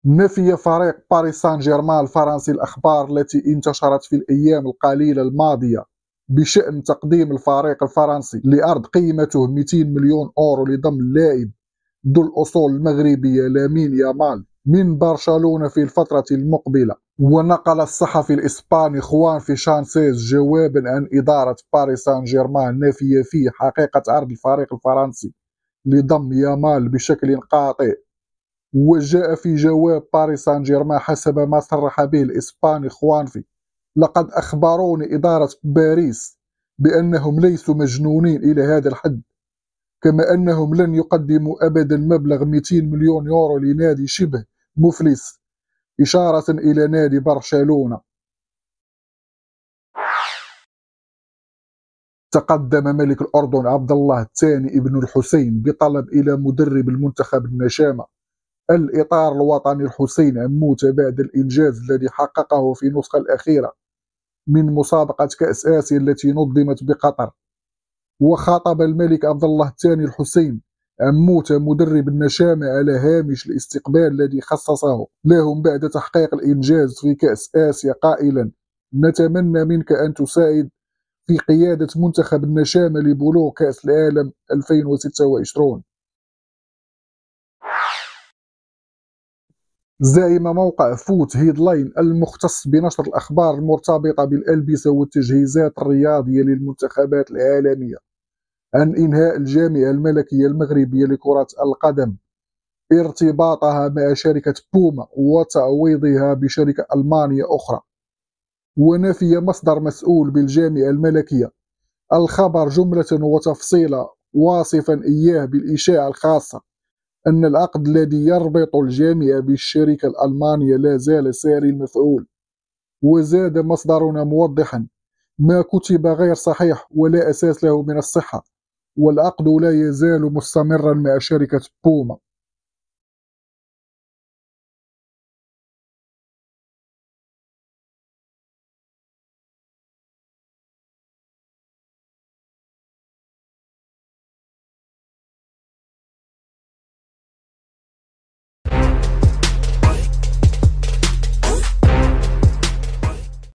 نفي فريق باريس سان جيرمان الفرنسي الأخبار التي انتشرت في الأيام القليلة الماضية بشأن تقديم الفريق الفرنسي لعرض قيمته 200 مليون أورو لضم اللاعب ذو الأصول المغربية لامين يامال من برشلونة في الفترة المقبلة. ونقل الصحفي الإسباني خوان فيشانسيز جوابا عن إدارة باريس سان جيرمان نافية فيه حقيقة عرض الفريق الفرنسي لضم يامال بشكل قاطع. وجاء في جواب باريس سان جيرمان حسب ما صرح به الإسباني خوانفي: لقد أخبروني إدارة باريس بأنهم ليسوا مجنونين إلى هذا الحد، كما أنهم لن يقدموا أبدا مبلغ 200 مليون يورو لنادي شبه مفلس، إشارة إلى نادي برشلونة. تقدم ملك الأردن عبد الله الثاني ابن الحسين بطلب إلى مدرب المنتخب النشامة الإطار الوطني الحسين عموتة بعد الإنجاز الذي حققه في النسخة الأخيرة من مسابقة كأس آسيا التي نظمت بقطر. وخاطب الملك عبد الله الثاني الحسين عموتة مدرب النشامة على هامش الاستقبال الذي خصصه لهم بعد تحقيق الإنجاز في كأس آسيا قائلا: نتمنى منك أن تساعد في قيادة منتخب النشامة لبلوغ كأس العالم 2026. زعم موقع فوت هيدلاين المختص بنشر الأخبار المرتبطة بالألبسة والتجهيزات الرياضية للمنتخبات العالمية عن إنهاء الجامعة الملكية المغربية لكرة القدم ارتباطها مع شركة بوما وتعويضها بشركة ألمانية أخرى. ونفي مصدر مسؤول بالجامعة الملكية الخبر جملة وتفصيلا، واصفا إياه بالإشاعة الخاصة أن العقد الذي يربط الجامعة بالشركة الألمانية لا زال ساري المفعول. وزاد مصدرنا موضحا: ما كتب غير صحيح ولا أساس له من الصحة، والعقد لا يزال مستمرا مع شركة بوما.